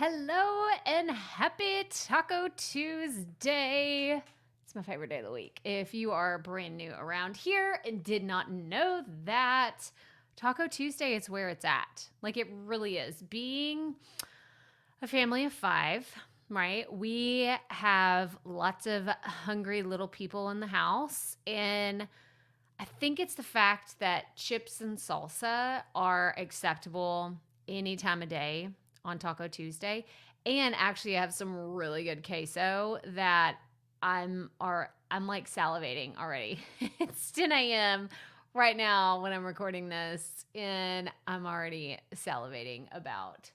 Hello and happy Taco Tuesday. It's my favorite day of the week. If you are brand new around here and did not know that, Taco Tuesday is where it's at. Like it really is. Being a family of five, right? We have lots of hungry little people in the house. And I think it's the fact that chips and salsa are acceptable any time of day on Taco Tuesday. And actually I have some really good queso that I'm like salivating already. It's 10 a.m. right now when I'm recording this, and I'm already salivating about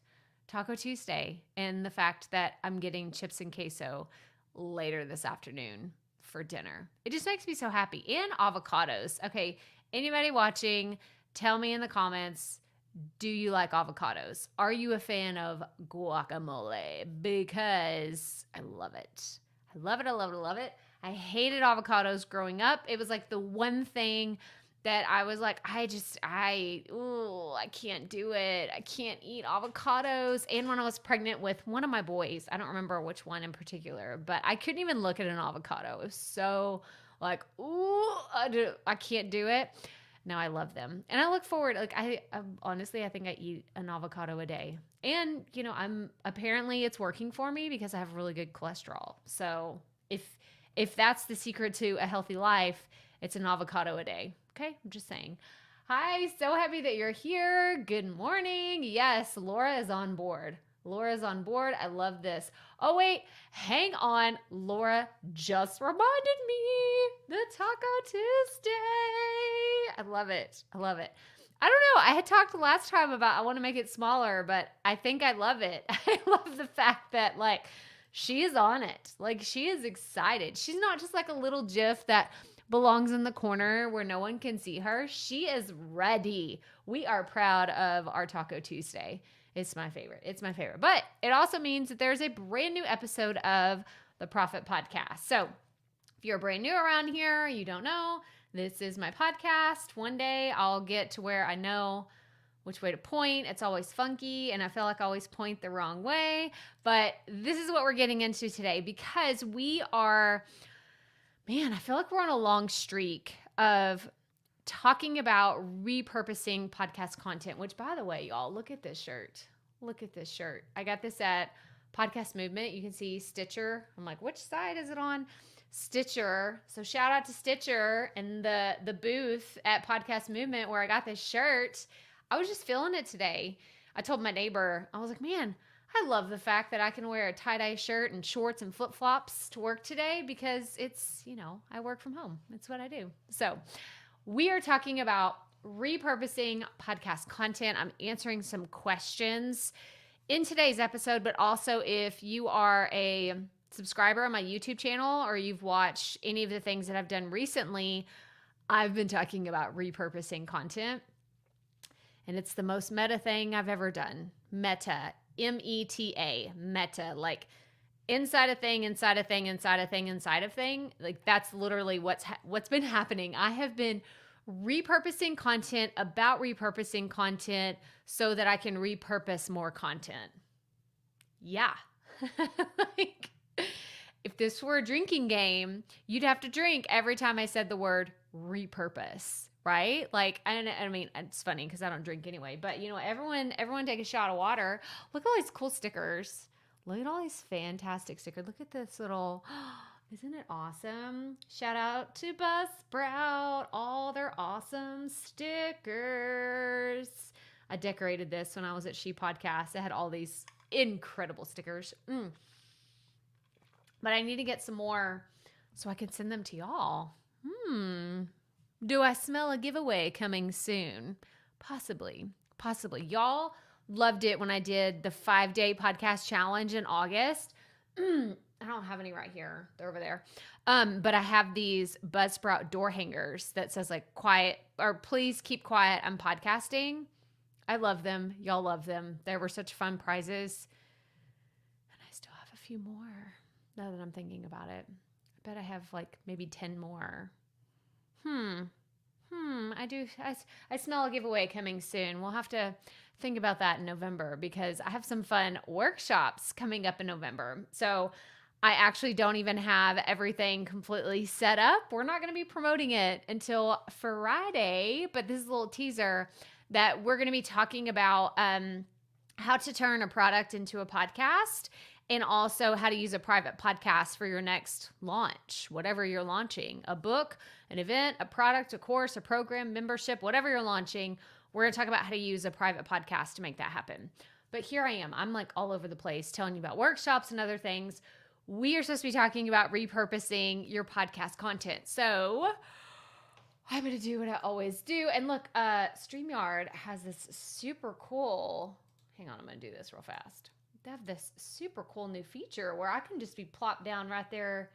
Taco Tuesday and the fact that I'm getting chips and queso later this afternoon for dinner. It just makes me so happy. And avocados. Okay, anybody watching, tell me in the comments, do you like avocados? Are you a fan of guacamole? Because I love it. I love it. I love it. I love it. I hated avocados growing up. It was like the one thing that I was like, I can't do it. I can't eat avocados. And when I was pregnant with one of my boys, I don't remember which one in particular, but I couldn't even look at an avocado. It was so like, I can't do it. Now I love them. And I look forward, like honestly, I think I eat an avocado a day. And, apparently it's working for me because I have really good cholesterol. So if that's the secret to a healthy life, it's an avocado a day. Okay, I'm just saying. Hi, so happy that you're here. Good morning. Yes, Laura is on board. Laura's on board. I love this. Oh, wait, hang on. Laura just reminded me the Taco Tuesday. I love it. I love it. I don't know. I had talked last time about I want to make it smaller, but I think I love it. I love the fact that, like, she is on it. Like, she is excited. She's not just like a little GIF that belongs in the corner where no one can see her. She is ready. We are proud of our Taco Tuesday. It's my favorite. It's my favorite. But it also means that there's a brand new episode of the Profit Podcast. So if you're brand new around here, you don't know, this is my podcast. One day I'll get to where I know which way to point. It's always funky, and I feel like I always point the wrong way. But this is what we're getting into today because I feel like we're on a long streak of talking about repurposing podcast content, which, by the way, y'all, look at this shirt. Look at this shirt. I got this at Podcast Movement. You can see Stitcher. I'm like, which side is it on? Stitcher. So shout out to Stitcher and the booth at Podcast Movement where I got this shirt. I was just feeling it today. I told my neighbor, I was like, man, I love the fact that I can wear a tie-dye shirt and shorts and flip-flops to work today because it's, I work from home. It's what I do. So we are talking about repurposing podcast content. I'm answering some questions in today's episode, but also if you are a subscriber on my YouTube channel or you've watched any of the things that I've done recently, I've been talking about repurposing content. And it's the most meta thing I've ever done. Meta, M-E-T-A, meta, like inside a thing, inside a thing, inside a thing, inside a thing. Like that's literally what's been happening. I have been repurposing content about repurposing content so that I can repurpose more content. Yeah. Like, if this were a drinking game, you'd have to drink every time I said the word repurpose. Right? Like, I mean, it's funny because I don't drink anyway, but everyone take a shot of water. Look at all these cool stickers. Look at all these fantastic stickers. Look at this little, isn't it awesome? Shout out to Buzzsprout, all their awesome stickers. I decorated this when I was at She Podcast. It had all these incredible stickers. But I need to get some more so I can send them to y'all. Do I smell a giveaway coming soon? Possibly. Y'all loved it when I did the 5-day podcast challenge in August. I don't have any right here. They're over there. But I have these Buzzsprout door hangers that says like quiet or please keep quiet. I'm podcasting. I love them. Y'all love them. They were such fun prizes. And I still have a few more now that I'm thinking about it. I bet I have like maybe 10 more. I smell a giveaway coming soon. We'll have to think about that in November because I have some fun workshops coming up in November. So I actually don't even have everything completely set up. We're not going to be promoting it until Friday, but this is a little teaser that we're going to be talking about how to turn a product into a podcast and also how to use a private podcast for your next launch, whatever you're launching, a book, an event, a product, a course, a program, membership, whatever you're launching. We're going to talk about how to use a private podcast to make that happen. But here I am. I'm like all over the place telling you about workshops and other things. We are supposed to be talking about repurposing your podcast content. So I'm going to do what I always do. And look, StreamYard has this super cool, hang on, I'm going to do this real fast. They have this super cool new feature where I can just be plopped down right there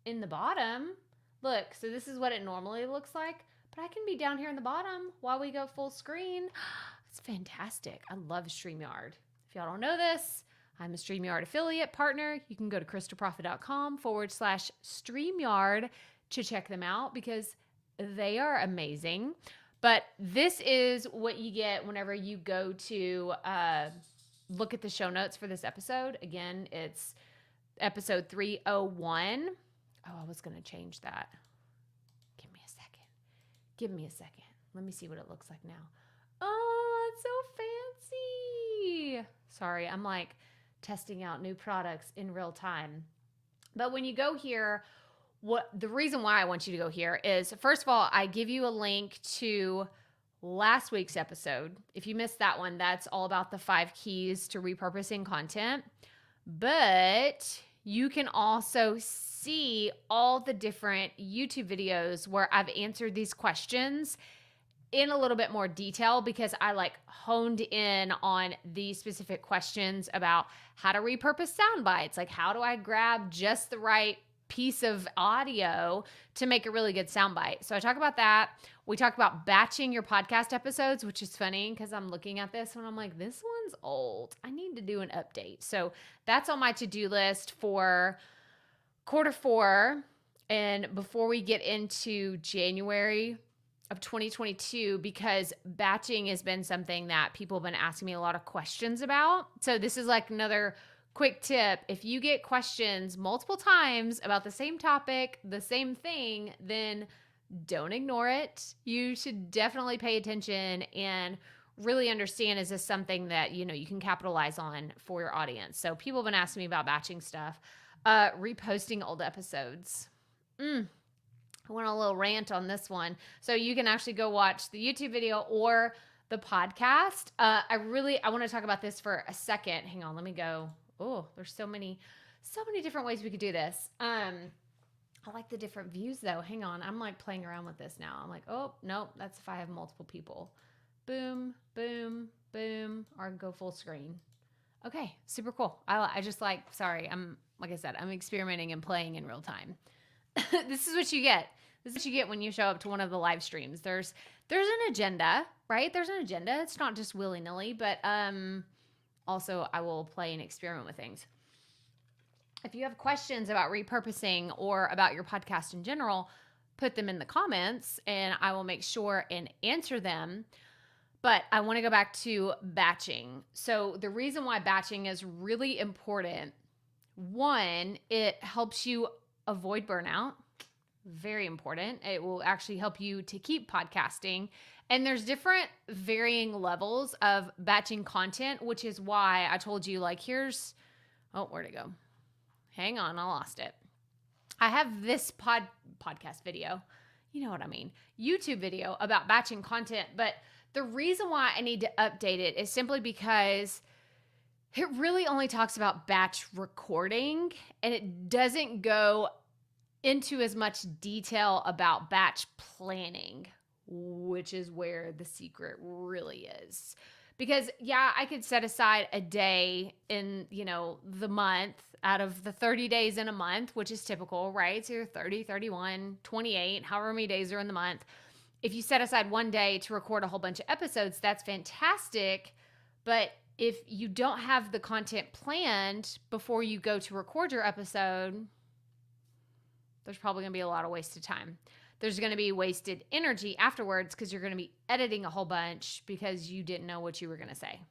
in the bottom. Look, so this is what it normally looks like, but I can be down here in the bottom while we go full screen. It's fantastic. I love StreamYard. If y'all don't know this, I'm a StreamYard affiliate partner. You can go to crystalprofit.com/StreamYard to check them out because they are amazing. But this is what you get whenever you go to look at the show notes for this episode. Again, it's episode 301. Oh, I was going to change that. Give me a second. Let me see what it looks like now. Oh, it's so fancy. Sorry, I'm like testing out new products in real time. But when you go here, the reason why I want you to go here is, first of all, I give you a link to last week's episode. If you missed that one, that's all about the 5 keys to repurposing content. But you can also see all the different YouTube videos where I've answered these questions in a little bit more detail because I like honed in on these specific questions about how to repurpose sound bites. Like, how do I grab just the right piece of audio to make a really good soundbite? So I talk about that. We talk about batching your podcast episodes, which is funny because I'm looking at this and I'm like, this one's old. I need to do an update. So that's on my to-do list for quarter 4. And before we get into January of 2022, because batching has been something that people have been asking me a lot of questions about. So this is like another quick tip. If you get questions multiple times about the same topic, the same thing, then don't ignore it. You should definitely pay attention and really understand, is this something that, you can capitalize on for your audience? So people have been asking me about batching stuff. Reposting old episodes. I went on a little rant on this one. So you can actually go watch the YouTube video or the podcast. I want to talk about this for a second. Hang on, let me go. Oh, there's so many different ways we could do this. I like the different views though. Hang on. I'm like playing around with this now. I'm like, oh, nope. That's if I have multiple people. Boom, boom, boom, or go full screen. Okay. Super cool. I just like, sorry. Like I said, I'm experimenting and playing in real time. This is what you get. This is what you get when you show up to one of the live streams. There's an agenda, right? There's an agenda. It's not just willy-nilly, but also I will play and experiment with things. If you have questions about repurposing or about your podcast in general, put them in the comments and I will make sure and answer them. But I want to go back to batching. So the reason why batching is really important, one, it helps you avoid burnout. Very important. It will actually help you to keep podcasting. And there's different varying levels of batching content, which is why I told you, like, where'd it go? Hang on, I lost it. I have this podcast video, you know what I mean, YouTube video about batching content. But the reason why I need to update it is simply because it really only talks about batch recording and it doesn't go into as much detail about batch planning, which is where the secret really is. Because yeah, I could set aside a day in, the month out of the 30 days in a month, which is typical, right? So you're 30, 31, 28, however many days are in the month. If you set aside one day to record a whole bunch of episodes, that's fantastic. But if you don't have the content planned before you go to record your episode, there's probably going to be a lot of wasted time. There's going to be wasted energy afterwards because you're going to be editing a whole bunch because you didn't know what you were going to say.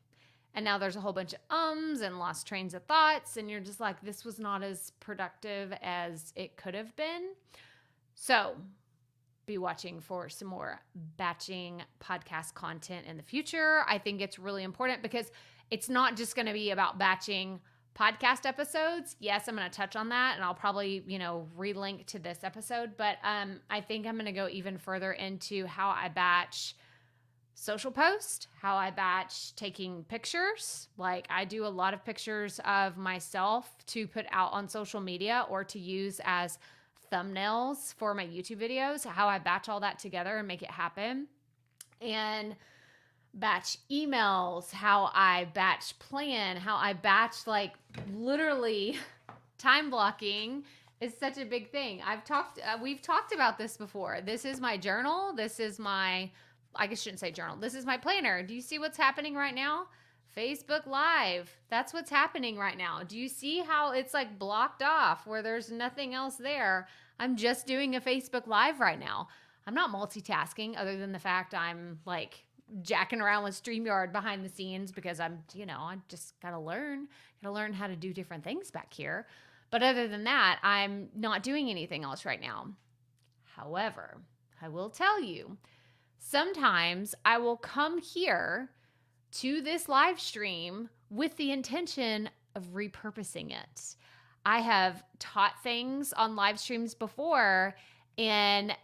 And now there's a whole bunch of ums and lost trains of thoughts. And you're just like, this was not as productive as it could have been. So be watching for some more batching podcast content in the future. I think it's really important because it's not just going to be about batching podcast episodes. Yes, I'm going to touch on that, and I'll probably, relink to this episode, but I think I'm going to go even further into how I batch social posts, how I batch taking pictures. Like, I do a lot of pictures of myself to put out on social media or to use as thumbnails for my YouTube videos, how I batch all that together and make it happen. And batch emails, how I batch plan, how I batch, like, literally time blocking is such a big thing. We've talked about this before. This is my journal. This is my, I guess I shouldn't say journal. This is my planner. Do you see what's happening right now? Facebook Live. That's what's happening right now. Do you see how it's like blocked off where there's nothing else there? I'm just doing a Facebook Live right now. I'm not multitasking other than the fact I'm like jacking around with StreamYard behind the scenes because I just got to learn how to do different things back here. But other than that, I'm not doing anything else right now. However, I will tell you, sometimes I will come here to this live stream with the intention of repurposing it. I have taught things on live streams before, and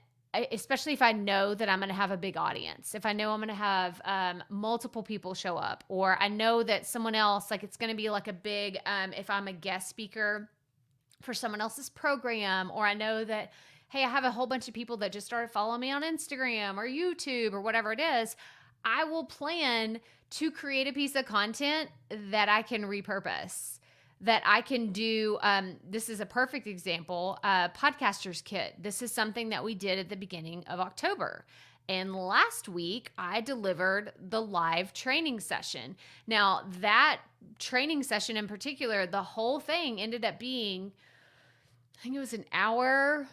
especially if I know that I'm going to have a big audience, if I know I'm going to have multiple people show up, or I know that someone else, like it's going to be like a big, if I'm a guest speaker for someone else's program, or I know that, hey, I have a whole bunch of people that just started following me on Instagram or YouTube or whatever it is, I will plan to create a piece of content that I can repurpose, that I can do. This is a perfect example, Podcaster's Kit. This is something that we did at the beginning of October. And last week, I delivered the live training session. Now, that training session in particular, the whole thing ended up being, I think it was an hour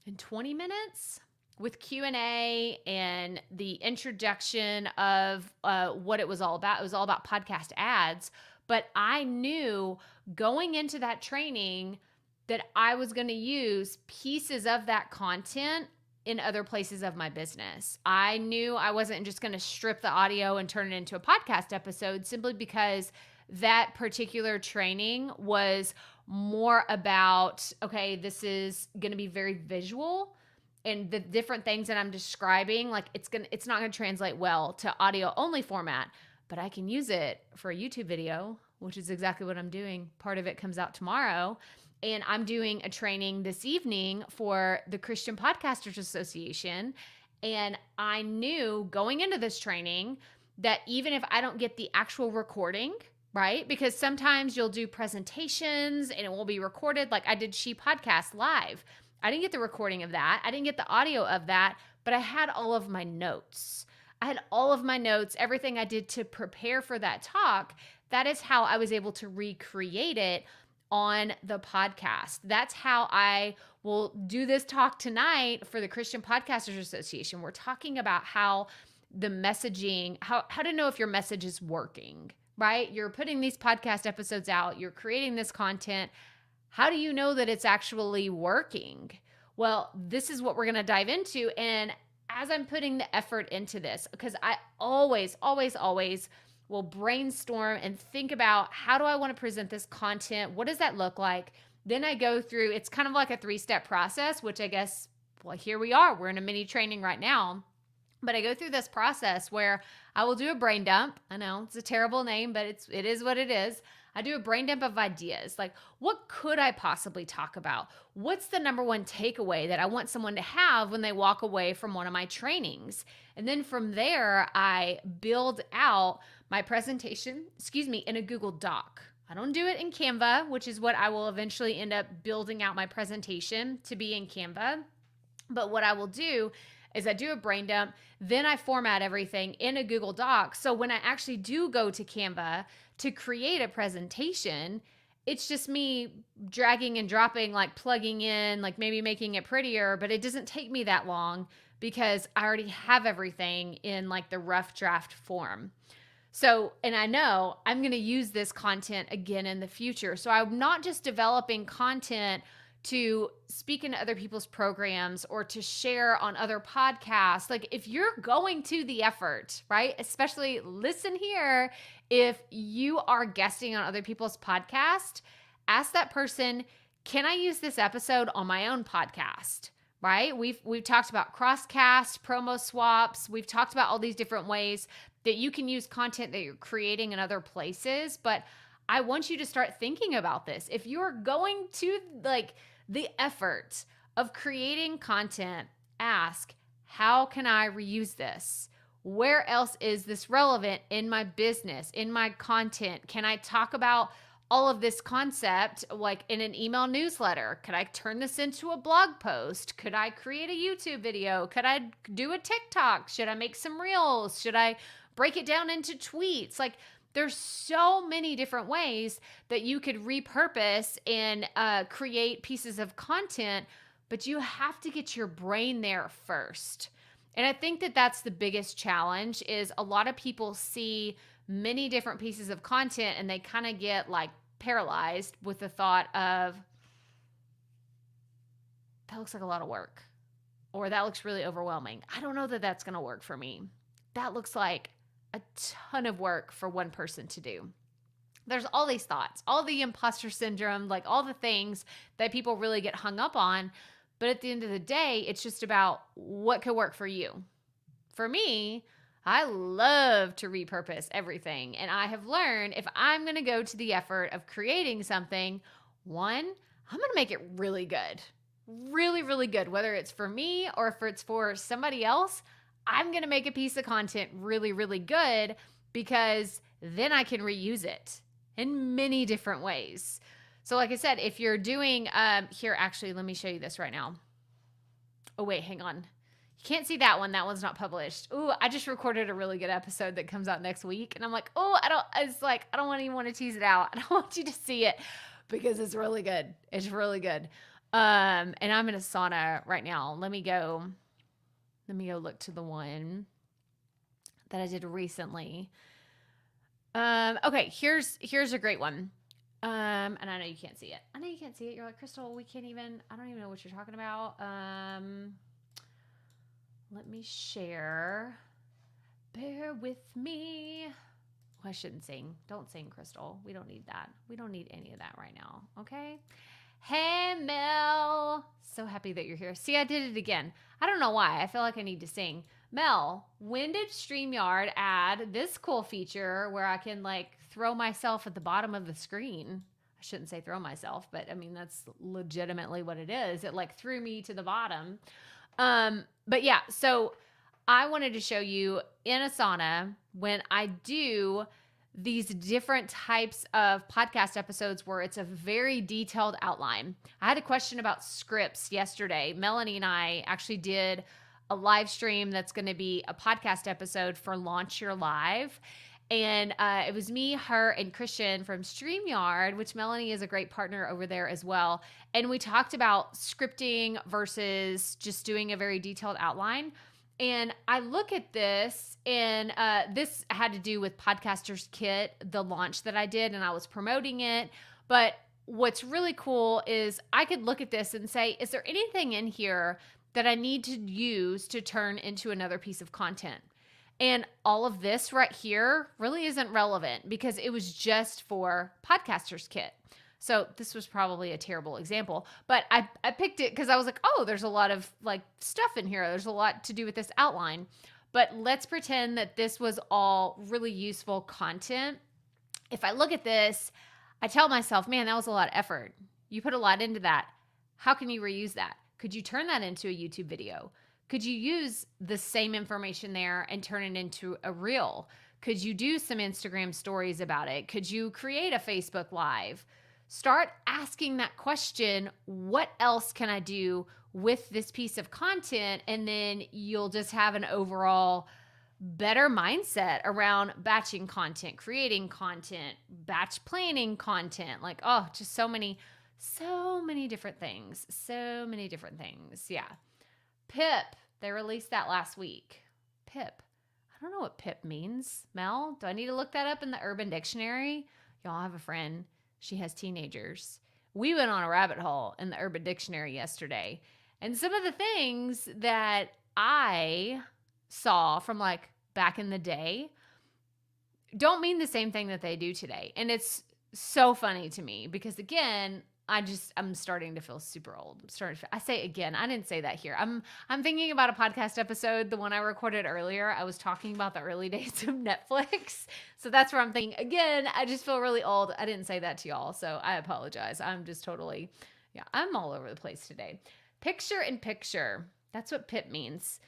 and 20 minutes with Q&A and the introduction of what it was all about. It was all about podcast ads. But I knew going into that training that I was going to use pieces of that content in other places of my business. I knew I wasn't just going to strip the audio and turn it into a podcast episode simply because that particular training was more about, okay, this is going to be very visual, and the different things that I'm describing, like it's not going to translate well to audio only format, but I can use it for a YouTube video, which is exactly what I'm doing. Part of it comes out tomorrow. And I'm doing a training this evening for the Christian Podcasters Association. And I knew going into this training that even if I don't get the actual recording, right? Because sometimes you'll do presentations and it will be recorded. Like I did She Podcast Live. I didn't get the recording of that. I didn't get the audio of that, but I had all of my notes. I had all of my notes, everything I did to prepare for that talk. That is how I was able to recreate it on the podcast. That's how I will do this talk tonight for the Christian Podcasters Association. We're talking about how the messaging, how to know if your message is working, right? You're putting these podcast episodes out, you're creating this content. How do you know that it's actually working? Well, this is what we're going to dive into. And as I'm putting the effort into this, because I always will brainstorm and think about how do I want to present this content? What does that look like? Then I go through, it's kind of like a 3-step process, which I guess, well, here we are. We're in a mini training right now. But I go through this process where I will do a brain dump. I know it's a terrible name, but it is what it is. I do a brain dump of ideas. Like, what could I possibly talk about? What's the number one takeaway that I want someone to have when they walk away from one of my trainings? And then from there, I build out my presentation, in a Google Doc. I don't do it in Canva, which is what I will eventually end up building out my presentation to be in Canva. But what I will do is I do a brain dump, then I format everything in a Google Doc. So when I actually do go to Canva to create a presentation, it's just me dragging and dropping, like plugging in, like maybe making it prettier, but it doesn't take me that long because I already have everything in like the rough draft form. So, and I know I'm going to use this content again in the future. So I'm not just developing content to speak in other people's programs or to share on other podcasts. Like if you're going to the effort, right? Especially listen here, if you are guesting on other people's podcast, ask that person, can I use this episode on my own podcast? Right? We've talked about crosscast, promo swaps. We've talked about all these different ways that you can use content that you're creating in other places, but I want you to start thinking about this. If you're going to like the effort of creating content, ask, how can I reuse this? Where else is this relevant in my business, in my content? Can I talk about all of this concept like in an email newsletter? Could I turn this into a blog post? Could I create a YouTube video? Could I do a TikTok? Should I make some reels? Should I break it down into tweets? Like there's so many different ways that you could repurpose and create pieces of content, but you have to get your brain there first. And I think that that's the biggest challenge is a lot of people see many different pieces of content and they kind of get like paralyzed with the thought of, that looks like a lot of work, or that looks really overwhelming. I don't know that that's going to work for me. That looks like a ton of work for one person to do. There's all these thoughts, all the imposter syndrome, like all the things that people really get hung up on. But at the end of the day, it's just about what could work for you. For me, I love to repurpose everything. And I have learned if I'm going to go to the effort of creating something, one, I'm going to make it really good. Really, really good. Whether it's for me or if it's for somebody else, I'm going to make a piece of content really, really good because then I can reuse it in many different ways. So like I said, if you're doing, here, actually, let me show you this right now. Oh, wait, hang on. You can't see that one. That one's not published. Ooh, I just recorded a really good episode that comes out next week. And I'm like, oh, I don't even want to tease it out. I don't want you to see it because it's really good. It's really good. And I'm in a sauna right now. Let me go look to the one that I did recently. Okay, here's a great one. And I know you can't see it. You're like, Crystal, I don't even know what you're talking about. Let me share. Bear with me. Well, I shouldn't sing. Don't sing, Crystal. We don't need that. We don't need any of that right now. Okay. Hey, Mel. So happy that you're here. See, I did it again. I don't know why. I feel like I need to sing. Mel, when did StreamYard add this cool feature where I can like throw myself at the bottom of the screen? I shouldn't say throw myself, but I mean, that's legitimately what it is. It like threw me to the bottom. But yeah, so I wanted to show you in a sauna when I do these different types of podcast episodes where it's a very detailed outline. I had a question about scripts yesterday. Melanie and I actually did a live stream that's going to be a podcast episode for Launch Your Live. And it was me, her, and Christian from StreamYard, which Melanie is a great partner over there as well. And we talked about scripting versus just doing a very detailed outline. And I look at this, and this had to do with Podcaster's Kit, the launch that I did, and I was promoting it. But what's really cool is I could look at this and say, is there anything in here that I need to use to turn into another piece of content? And all of this right here really isn't relevant because it was just for Podcaster's Kit. So this was probably a terrible example, but I picked it because I was like, oh, there's a lot of like stuff in here. There's a lot to do with this outline, but let's pretend that this was all really useful content. If I look at this, I tell myself, man, that was a lot of effort. You put a lot into that. How can you reuse that? Could you turn that into a YouTube video? Could you use the same information there and turn it into a reel? Could you do some Instagram stories about it? Could you create a Facebook Live? Start asking that question, what else can I do with this piece of content? And then you'll just have an overall better mindset around batching content, creating content, batch planning content. Like, oh, just so many different things. So many different things. Yeah. Pip, they released that last week. Pip. I don't know what pip means. Mel, do I need to look that up in the Urban Dictionary? Y'all, have a friend. She has teenagers. We went on a rabbit hole in the Urban Dictionary yesterday. And some of the things that I saw from like back in the day don't mean the same thing that they do today. And it's so funny to me because again, I'm starting to feel super old. I say again, I didn't say that here. I'm thinking about a podcast episode, the one I recorded earlier. I was talking about the early days of Netflix. So that's where I'm thinking again, I just feel really old. I didn't say that to y'all. So I apologize. I'm just totally, yeah, I'm all over the place today. Picture in picture. That's what PIP means.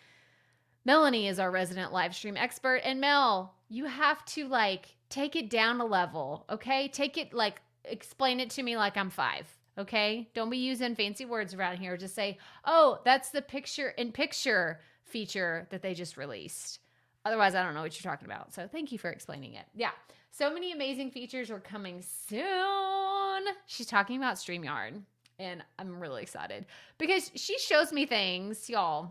Melanie is our resident live stream expert. And Mel, you have to like take it down a level, okay? Take it like, explain it to me like I'm 5, okay? Don't be using fancy words around here. Just say, oh, that's the picture in picture feature that they just released. Otherwise, I don't know what you're talking about. So thank you for explaining it. Yeah. So many amazing features are coming soon. She's talking about StreamYard. And I'm really excited because she shows me things, y'all,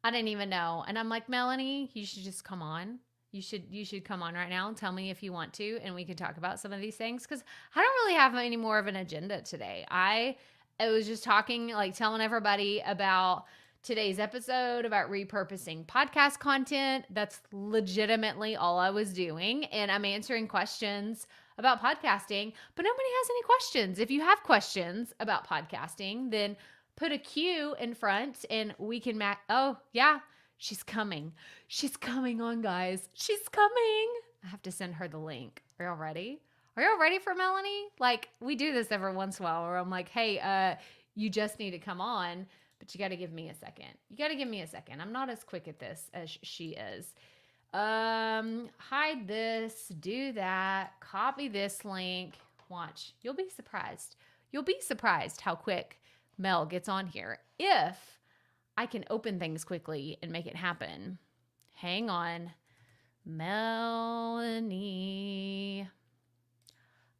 I didn't even know. And I'm like, Melanie, you should just come on. You should come on right now and tell me if you want to, and we can talk about some of these things because I don't really have any more of an agenda today. I was just talking, like telling everybody about today's episode about repurposing podcast content. That's legitimately all I was doing. And I'm answering questions about podcasting, but nobody has any questions. If you have questions about podcasting, then put a Q in front and we can oh, yeah, she's coming. She's coming on, guys. She's coming. I have to send her the link. Are y'all ready? Are y'all ready for Melanie? Like, we do this every once in a while where I'm like, hey, you just need to come on, but you got to give me a second. You got to give me a second. I'm not as quick at this as she is. Hide this, do that, copy this link. Watch. You'll be surprised. You'll be surprised how quick Mel gets on here if I can open things quickly and make it happen. Hang on. Melanie.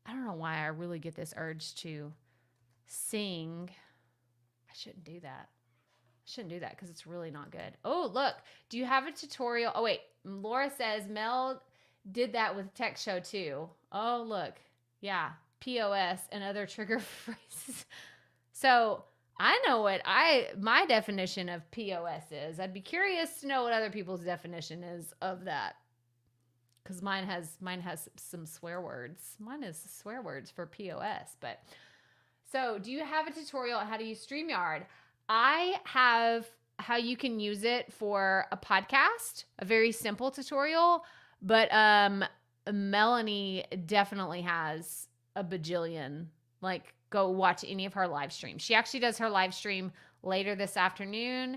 I don't know why I really get this urge to sing. I shouldn't do that. Because it's really not good. Oh, look. Do you have a tutorial? Oh, wait. Laura says Mel did that with Tech Show too. Oh, look. Yeah. POS and other trigger phrases. So I know what my definition of POS is. I'd be curious to know what other people's definition is of that. Because mine has some swear words. Mine is swear words for POS. But so do you have a tutorial on how to use StreamYard? I have how you can use it for a podcast, a very simple tutorial, but Melanie definitely has a bajillion. Like, go watch any of her live streams. She actually does her live stream later this afternoon,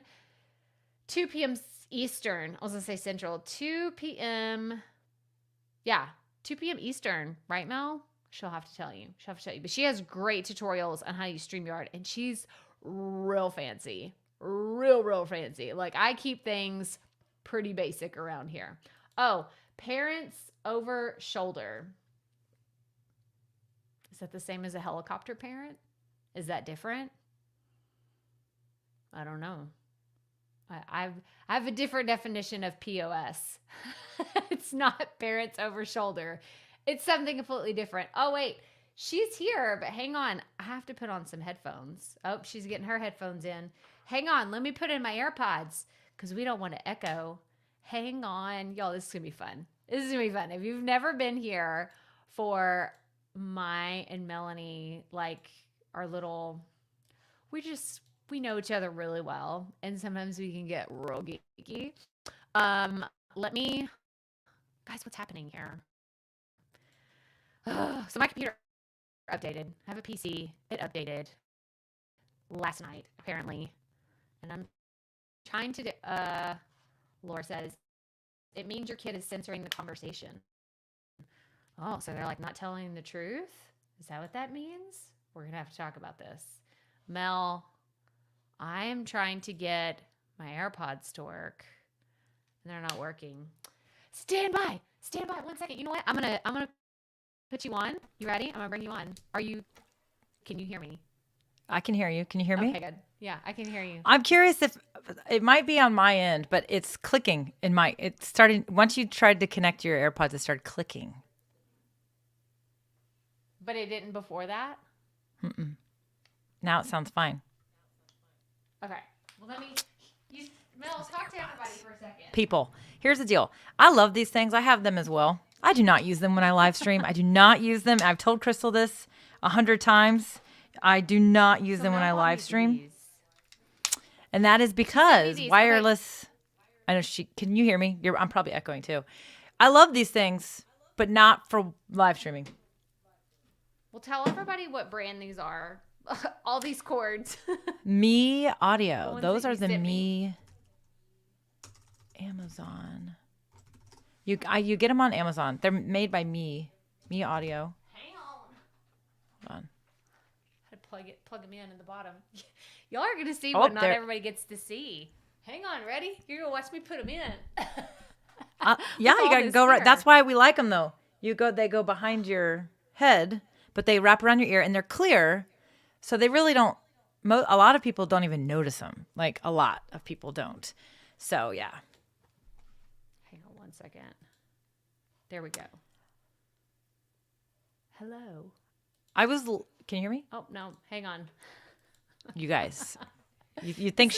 2 p.m. Eastern. I was going to say Central, 2 p.m. Yeah, 2 p.m. Eastern, right, Mel? She'll have to tell you. But she has great tutorials on how to use StreamYard, and she's real fancy. Real fancy. Like, I keep things pretty basic around here. Oh, parents over shoulder. Is that the same as a helicopter parent? Is that different? I don't know. I have a different definition of POS. It's not parents over shoulder. It's something completely different. Oh, wait. She's here, but hang on. I have to put on some headphones. Oh, she's getting her headphones in. Hang on. Let me put in my AirPods because we don't want to echo. Hang on. Y'all, this is going to be fun. If you've never been here for my and Melanie, like our little, we know each other really well. And sometimes we can get real geeky. Guys, what's happening here? So my computer updated. I have a PC. It updated last night, apparently. And I'm trying to Laura says, it means your kid is censoring the conversation. Oh, so they're like not telling the truth? Is that what that means? We're going to have to talk about this. Mel, I am trying to get my AirPods to work. and they're not working. Stand by 1 second. You know what? I'm gonna put you on. You ready? I'm gonna bring you on. Can you hear me? I can hear you. Can you hear me? Okay, good. Yeah, I can hear you. I'm curious if it might be on my end, but it's clicking it started, once you tried to connect your AirPods, it started clicking. But it didn't before that? Mm-mm. Now it sounds fine. Okay. Well, Mel, talk to everybody for a second. People, here's the deal. I love these things. I have them as well. I do not use them when I live stream. I do not use them. I've told Crystal this 100 times. I do not use them when I live stream. And that is because wireless. I know can you hear me? I'm probably echoing too. I love these things, but not for live streaming. Well, tell everybody what brand these are. All these cords. Me Audio. Those are the Me. Amazon. You get them on Amazon. They're made by Me Audio. Hang on. Hold on. How to plug them in the bottom. Y'all are going to see what not everybody gets to see. Hang on, ready? You're going to watch me put them in. Yeah, you got to go right. That's why we like them though. They go behind your head, but they wrap around your ear and they're clear. So they really don't, a lot of people don't even notice them. Like a lot of people don't. So yeah. Hang on 1 second. There we go. Hello. Can you hear me? Oh, no. Hang on. You guys, you think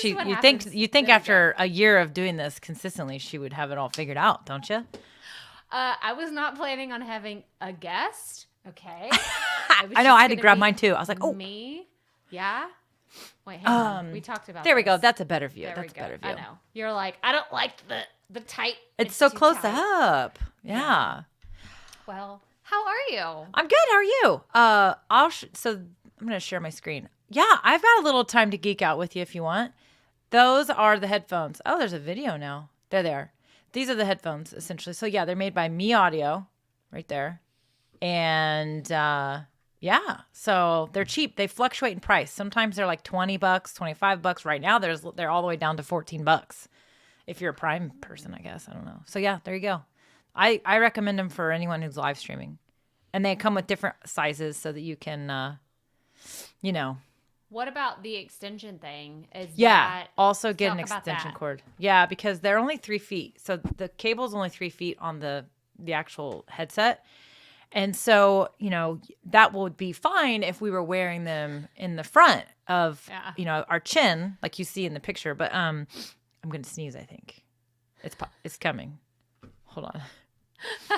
after a year of doing this consistently, she would have it all figured out, don't you? I was not planning on having a guest. Okay. I know. I had to grab mine too. I was like, oh, me. Yeah. Wait, hang on. We talked about there we go. That's a better view. That's a better view. I know. You're like, I don't like the tight. It's so close up. Yeah. Well, how are you? I'm good. How are you? So I'm going to share my screen. Yeah, I've got a little time to geek out with you if you want. Those are the headphones. Oh, there's a video now. They're there. These are the headphones, essentially. So, yeah, they're made by Me Audio right there. And, yeah, so they're cheap. They fluctuate in price. Sometimes they're like $20, $25. Right now, they're all the way down to $14 if you're a Prime person, I guess. I don't know. So, yeah, there you go. I recommend them for anyone who's live streaming. And they come with different sizes so that you can, What about the extension thing? Also get an extension cord. Yeah, because they're only 3 feet. So the cable's only 3 feet on the actual headset. And so, that would be fine if we were wearing them in the front of, our chin, like you see in the picture. But I'm going to sneeze, I think. It's coming. Hold on.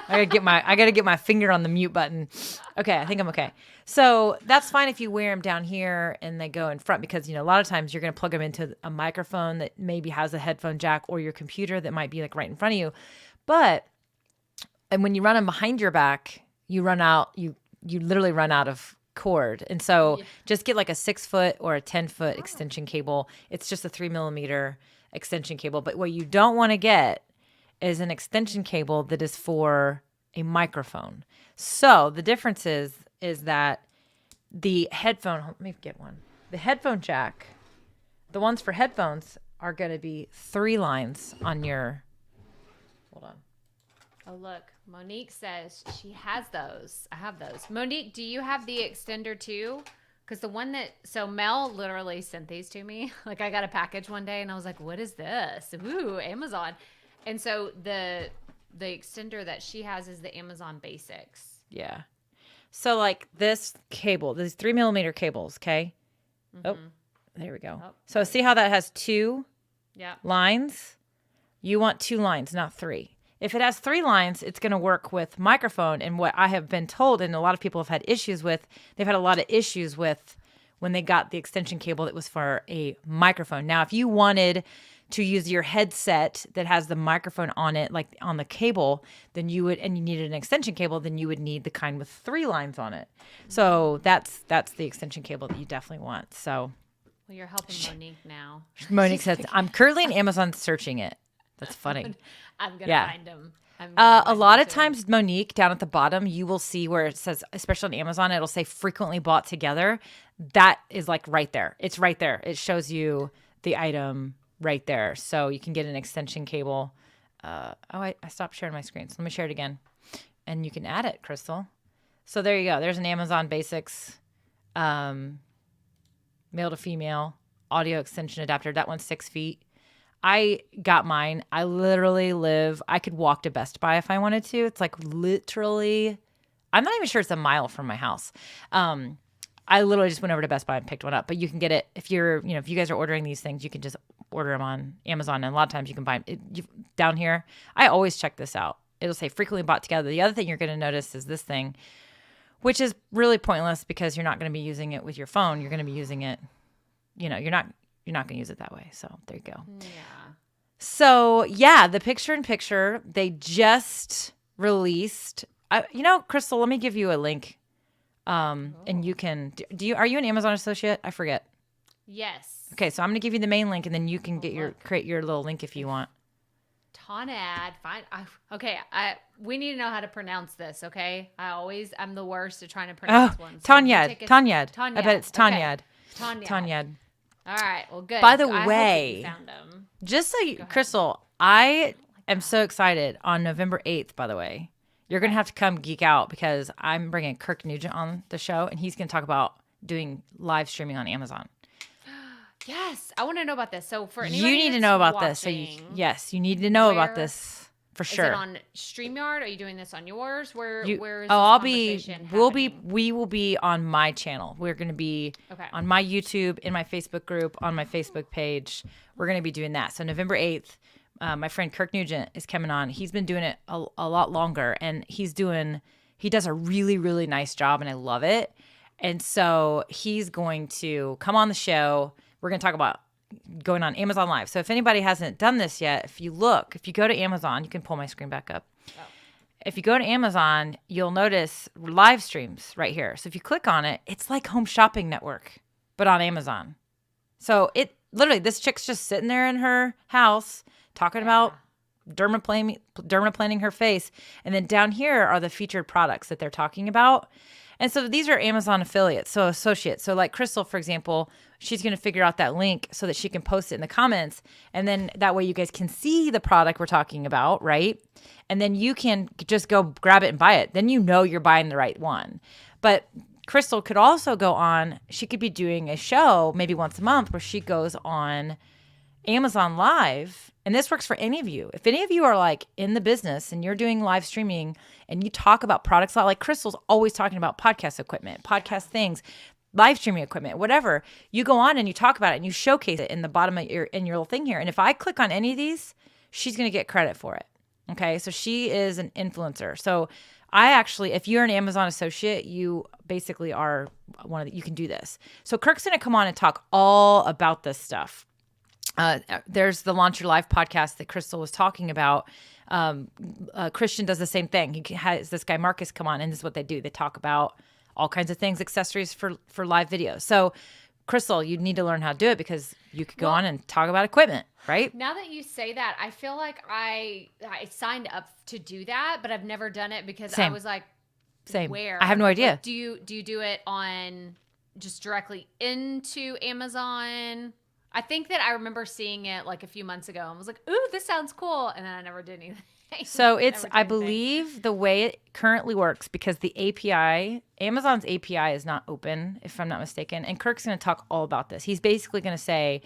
I gotta get my finger on the mute button. Okay, I think I'm okay. So that's fine if you wear them down here and they go in front because, a lot of times you're going to plug them into a microphone that maybe has a headphone jack or your computer that might be like right in front of you. And when you run them behind your back, you literally run out of cord. And so just get like a 6-foot or a 10-foot extension cable. It's just a 3mm extension cable. But what you don't want to get is an extension cable that is for a microphone. So the difference is that the headphone, let me get one. The headphone jack, the ones for headphones are going to be 3 lines on your, hold on. Oh, look, Monique says she has those. I have those. Monique, do you have the extender too? Because so Mel literally sent these to me. Like I got a package one day and I was like, what is this? Ooh, Amazon. And so the extender that she has is the Amazon Basics. Yeah. So like this cable, these 3mm cables, okay? Mm-hmm. Oh, there we go. Oh, so see how that has 2 lines? You want 2 lines, not 3. If it has 3 lines, it's going to work with microphone. And what I have been told, and a lot of people have had issues with, they've had a lot of issues with when they got the extension cable that was for a microphone. Now, if you wanted to use your headset that has the microphone on it, like on the cable, then you would, and you needed an extension cable, then you would need the kind with 3 lines on it. So that's the extension cable that you definitely want. So, well, you're helping Monique now. Monique says, I'm currently on Amazon searching it. That's funny. I'm going to find them. A lot of times, Monique, down at the bottom, you will see where it says, especially on Amazon, it'll say frequently bought together. That is like right there. It's right there. It shows you the item right there. So you can get an extension cable I stopped sharing my screen. So let me share it again. And you can add it, Crystal. So there you go. There's an Amazon Basics male to female audio extension adapter. That one's 6 feet. I got mine. I literally I could walk to Best Buy if I wanted to. It's like literally, I'm not even sure it's a mile from my house. I literally just went over to Best Buy and picked one up, but you can get it if if you guys are ordering these things, you can just order them on Amazon. And a lot of times you can buy them down here. I always check this out. It'll say frequently bought together. The other thing you're going to notice is this thing, which is really pointless because you're not going to be using it with your phone. You're going to be using it, you're not going to use it that way. So there you go. Yeah. So yeah, the picture-in-picture, they just released, Crystal, let me give you a link. And you can, are you an Amazon associate? I forget. Yes. Okay. So I'm going to give you the main link and then you can create your little link if you want. Tonad. Fine. Okay. We need to know how to pronounce this. Okay. I'm the worst at trying to pronounce one. So Tonyad. I bet it's Tonyad. Okay. Tonyad. All right. Well, good. By the way, I hope that you found them. just so Crystal, I am so excited on November 8th, by the way. You're going to have to come geek out because I'm bringing Kirk Nugent on the show and he's going to talk about doing live streaming on Amazon. Yes. I want to know about this. So for anybody you need to know about this. So you need to know about this for sure. Is it on StreamYard? Are you doing this on yours? Where is this we will be on my channel. We're going to be on my YouTube, in my Facebook group, on my Facebook page. We're going to be doing that. So November 8th, my friend Kirk Nugent is coming on. He's been doing it a lot longer and he does a really, really nice job and I love it. And so he's going to come on the show. We're going to talk about going on Amazon Live. So if anybody hasn't done this yet, if you go to Amazon, you can pull my screen back up. Oh. If you go to Amazon, you'll notice live streams right here. So if you click on it, it's like Home Shopping Network, but on Amazon. So it literally, this chick's just sitting there in her house talking about dermaplaning her face. And then down here are the featured products that they're talking about. And so these are Amazon affiliates, so associates. So like Crystal, for example, she's going to figure out that link so that she can post it in the comments. And then that way you guys can see the product we're talking about, right? And then you can just go grab it and buy it. Then you're buying the right one. But Crystal could also go on, she could be doing a show maybe once a month where she goes on Amazon Live. And this works for any of you. If any of you are like in the business and you're doing live streaming and you talk about products, like Crystal's always talking about podcast equipment, podcast things, live streaming equipment, whatever, you go on and you talk about it and you showcase it in the bottom of your little thing here. And if I click on any of these, she's going to get credit for it. Okay. So she is an influencer. So if you're an Amazon associate, you basically are you can do this. So Kirk's going to come on and talk all about this stuff. There's the Launch Your Life podcast that Crystal was talking about. Christian does the same thing. He has this guy Marcus come on, and this is what they do. They talk about all kinds of things, accessories for live videos. So, Crystal, you need to learn how to do it because you could go on and talk about equipment, right? Now that you say that, I feel like I signed up to do that, but I've never done it because I was like, where? I have no idea. Like, do you do it on just directly into Amazon? I think that I remember seing it like a few months ago and was like, ooh, this sounds cool. And then I never did anything. So I believe the way it currently works, because the API, Amazon's API is not open, if I'm not mistaken. And Kirk's going to talk all about this. He's basically going to say,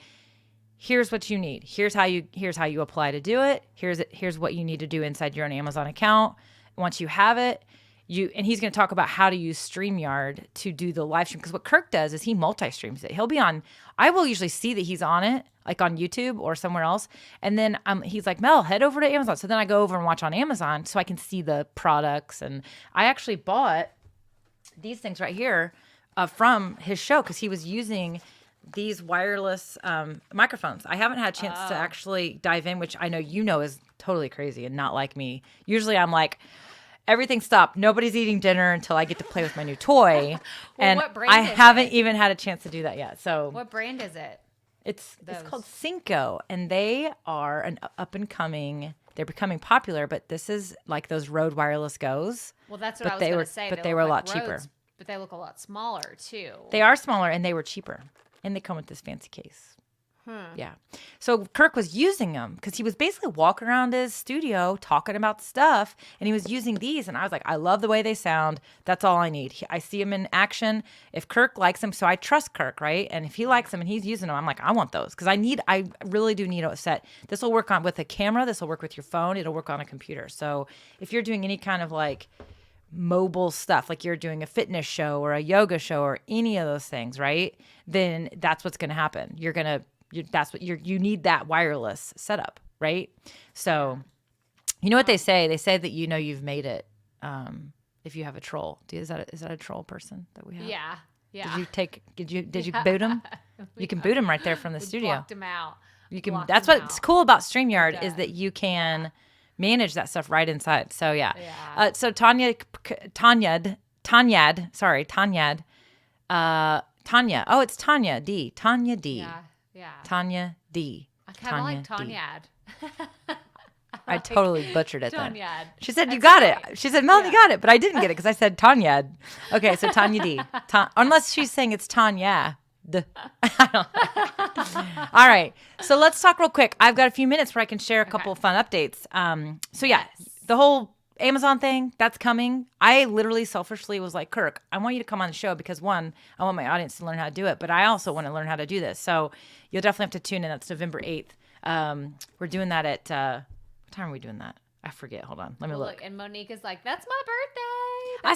here's what you need. Here's how you apply to do it. Here's what you need to do inside your own Amazon account. Once you have it, and he's going to talk about how to use StreamYard to do the live stream. Because what Kirk does is he multi-streams it. He'll be on, I will usually see that he's on it, like on YouTube or somewhere else. And then he's like, Mel, head over to Amazon. So then I go over and watch on Amazon so I can see the products. And I actually bought these things right here from his show because he was using these wireless microphones. I haven't had a chance to actually dive in, which I know is totally crazy and not like me. Usually I'm like, everything stopped. Nobody's eating dinner until I get to play with my new toy. And what brand I is haven't it? even had a chance to do that yet. So what brand is it? It's called Cinco, and they are an up and coming. They're becoming popular, but this is like those Rode Wireless Go's. Well, that's what I was going to say. But they were a lot cheaper. But they look a lot smaller too. They are smaller, and they were cheaper, and they come with this fancy case. Yeah. So Kirk was using them because he was basically walking around his studio talking about stuff, and he was using these. And I was like, I love the way they sound. That's all I need. I see him in action. If Kirk likes them, so I trust Kirk, right? And if he likes them and he's using them, I'm like, I want those because I really do need a set. This will work on with a camera. This will work with your phone. It'll work on a computer. So if you're doing any kind of like mobile stuff, like you're doing a fitness show or a yoga show or any of those things, right? Then that's what's going to happen. You need that wireless setup, right? So, you know what they say? They say that you've made it if you have a troll. Is that a troll person that we have? Yeah, yeah. Did you boot him? You can boot him right there from the studio. Blocked him out. You can. That's what's cool about StreamYard is that you can manage that stuff right inside. So yeah. So Tanya. Oh, it's Tanya D. Tanya D. Yeah. Tanya D. I kind of like Tanyad. I totally butchered it then. Tanyad. She said, you got it. She said, Melanie got it, but I didn't get it because I said Tanyad. Okay, so Tanya D. Unless she's saying it's Tanya. I don't know. All right, so let's talk real quick. I've got a few minutes where I can share a couple of fun updates. The whole Amazon thing, that's coming. I literally selfishly was like, Kirk, I want you to come on the show because one, I want my audience to learn how to do it, but I also want to learn how to do this. So you'll definitely have to tune in. That's November 8th. We're doing that at, what time are we doing that? I forget. Hold on. Let me look. And Monique is like, that's my birthday. I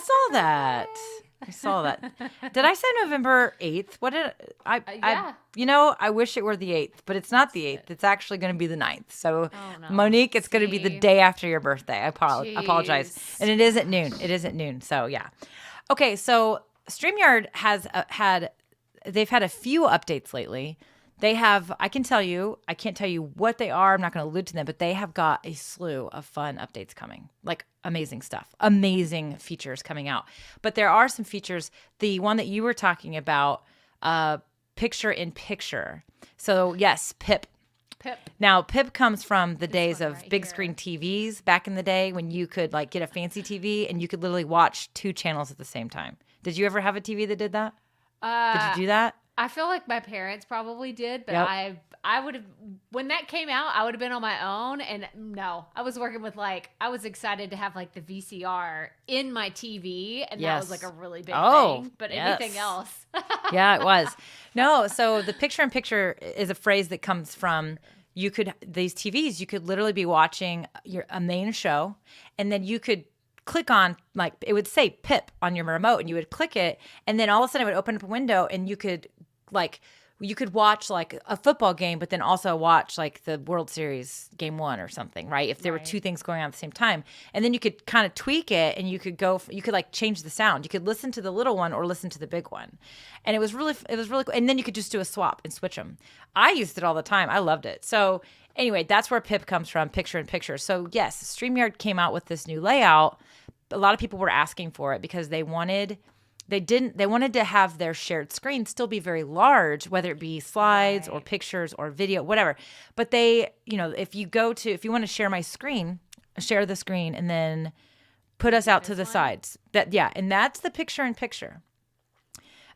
saw that. Did I say November 8th? What did I? I wish it were the 8th, but it's not the 8th. It's actually going to be the 9th. So, Monique, it's going to be the day after your birthday. I apologize. And it is at noon. So, yeah. Okay. So, StreamYard they've had a few updates lately. They have, I can't tell you what they are. I'm not going to allude to them, but they have got a slew of fun updates coming, like amazing stuff, amazing features coming out. But there are some features, the one that you were talking about, picture in picture. So yes, Pip. Now, Pip comes from the days of big screen TVs back in the day when you could like get a fancy TV and you could literally watch 2 channels at the same time. Did you ever have a TV that did that? Did you do that? I feel like my parents probably did, but I would have, when that came out, I would have been on my own. And no, I was working with I was excited to have like the VCR in my TV. And that was like a really big thing. But anything else. Yeah, it was. No, so the picture in picture is a phrase that comes from, these TVs, you could literally be watching a main show and then you could click on, like, it would say Pip on your remote and you would click it. And then all of a sudden it would open up a window and you could watch like a football game, but then also watch like the World Series game 1 or something, right? If there were 2 things going on at the same time. And then you could kind of tweak it and you could like change the sound. You could listen to the little one or listen to the big one. And it was really cool. And then you could just do a swap and switch them. I used it all the time. I loved it. So anyway, that's where Pip comes from, picture in picture. So yes, StreamYard came out with this new layout. A lot of people were asking for it because they wanted to have their shared screen still be very large, whether it be slides or pictures or video, whatever. But if you want to share my screen, share the screen and then put us out to the sides. And that's the picture in picture.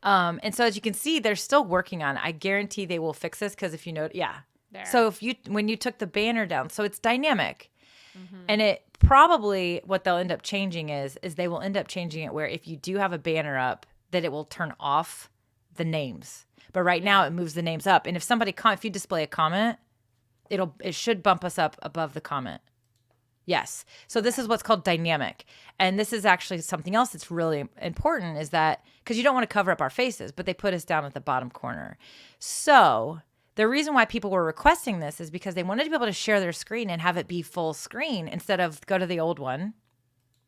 And so as you can see, they're still working on it. I guarantee they will fix this because if you know, there. So when you took the banner down, so it's dynamic. Mm-hmm. And it probably, what they'll end up changing is they will end up changing it where if you do have a banner up, that it will turn off the names. But right now it moves the names up. And if if you display a comment, it should bump us up above the comment. Yes. So this is what's called dynamic. And this is actually something else that's really important is that, because you don't want to cover up our faces, but they put us down at the bottom corner. So the reason why people were requesting this is because they wanted to be able to share their screen and have it be full screen instead of go to the old one.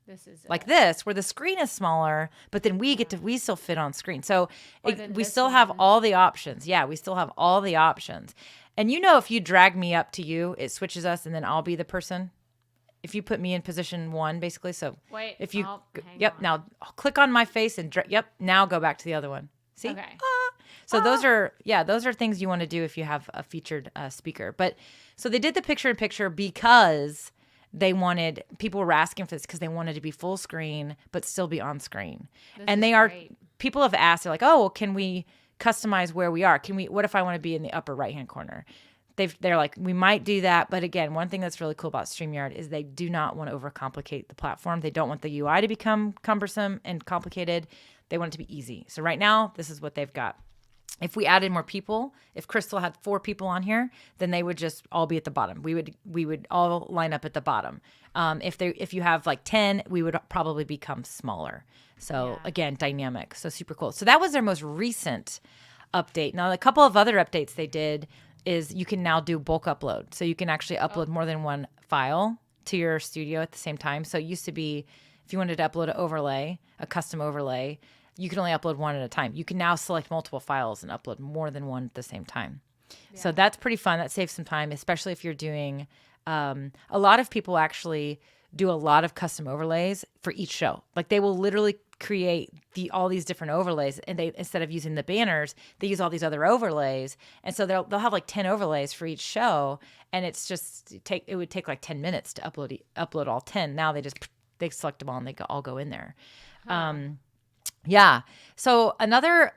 This is like this, where the screen is smaller, but then we still fit on screen. So we still have all the options. Yeah, we still have all the options. And if you drag me up to you, it switches us and then I'll be the person. If you put me in position 1, basically. So if you, now click on my face and now go back to the other one. See? Okay. So those are things you want to do if you have a featured speaker. But so they did the picture in picture because people were asking for this because they wanted to be full screen but still be on screen. People have asked, they're like, oh, well, can we customize where we are. What if I want to be in the upper right-hand corner? They're like, we might do that. But again, one thing that's really cool about StreamYard is they do not want to overcomplicate the platform. They don't want the UI to become cumbersome and complicated. They want it to be easy. So right now, this is what they've got. If we added more people, if Crystal had 4 people on here, then they would just all be at the bottom. We would all line up at the bottom. If you have like 10, we would probably become smaller. So again, dynamic. So super cool. So that was their most recent update. Now, a couple of other updates they did is you can now do bulk upload. So you can actually upload more than one file to your studio at the same time. So it used to be if you wanted to upload an overlay, a custom overlay, you can only upload one at a time. You can now select multiple files and upload more than one at the same time. Yeah. So that's pretty fun. That saves some time, especially if you're doing a lot of people actually do a lot of custom overlays for each show. Like they will literally create all these different overlays, and they, instead of using the banners, they use all these other overlays. And so they'll have like 10 overlays for each show, and it's just it would take like 10 minutes to upload all 10. Now they select them all and they all go in there. Yeah. So another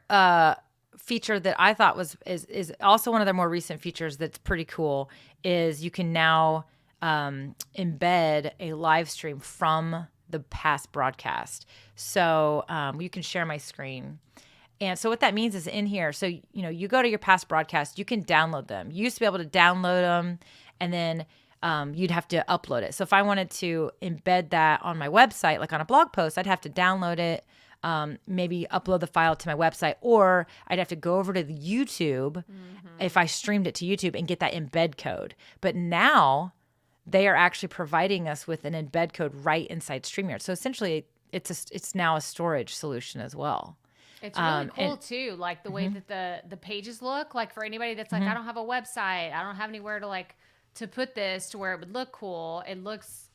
feature that I thought is also one of their more recent features that's pretty cool is you can now embed a live stream from the past broadcast. So you can share my screen. And so what that means is in here, so you go to your past broadcast, you can download them. You used to be able to download them, and then you'd have to upload it. So if I wanted to embed that on my website, like on a blog post, I'd have to download it, maybe upload the file to my website, or I'd have to go over to the YouTube if I streamed it to YouTube and get that embed code. But now they are actually providing us with an embed code right inside StreamYard. So essentially, it's now a storage solution as well. It's really cool too, like the way that the pages look. Like for anybody that's like, I don't have a website, I don't have anywhere to put this to where it would look cool. It looks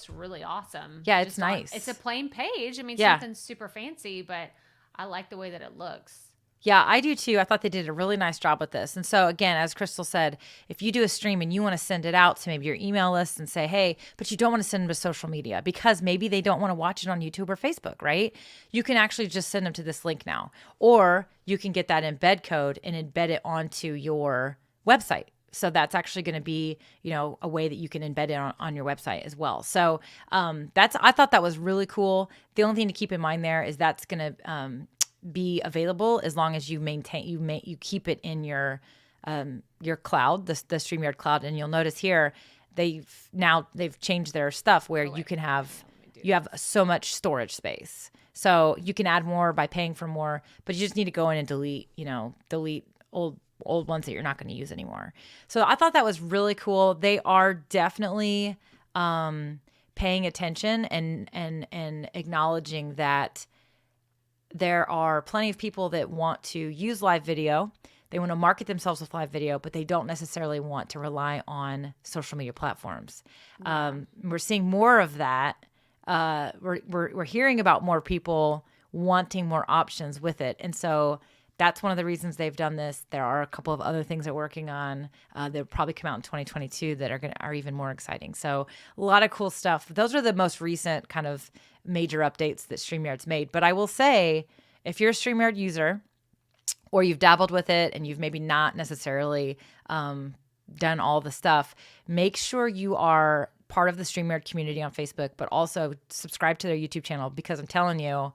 really awesome. Yeah, it's nice. It's a plain page. I mean, something super fancy, but I like the way that it looks. Yeah, I do too. I thought they did a really nice job with this. And so again, as Crystal said, if you do a stream and you want to send it out to maybe your email list and say, hey, but you don't want to send them to social media because maybe they don't want to watch it on YouTube or Facebook, right? You can actually just send them to this link now. Or you can get that embed code and embed it onto your website. So that's actually going to be, a way that you can embed it on your website as well. So I thought that was really cool. The only thing to keep in mind there is that's going to be available as long as you you keep it in your cloud, the StreamYard cloud. And you'll notice here they've changed their stuff where you have so much storage space. So you can add more by paying for more, but you just need to go in and delete old ones that you're not going to use anymore. So I thought that was really cool. They are definitely paying attention and acknowledging that there are plenty of people that want to use live video. They want to market themselves with live video, but they don't necessarily want to rely on social media platforms. We're seeing more of that. We're hearing about more people wanting more options with it. And so that's one of the reasons they've done this. There are a couple of other things they're working on that'll probably come out in 2022 that are even more exciting. So a lot of cool stuff. Those are the most recent kind of major updates that StreamYard's made. But I will say, if you're a StreamYard user or you've dabbled with it and you've maybe not necessarily done all the stuff, make sure you are part of the StreamYard community on Facebook, but also subscribe to their YouTube channel, because I'm telling you,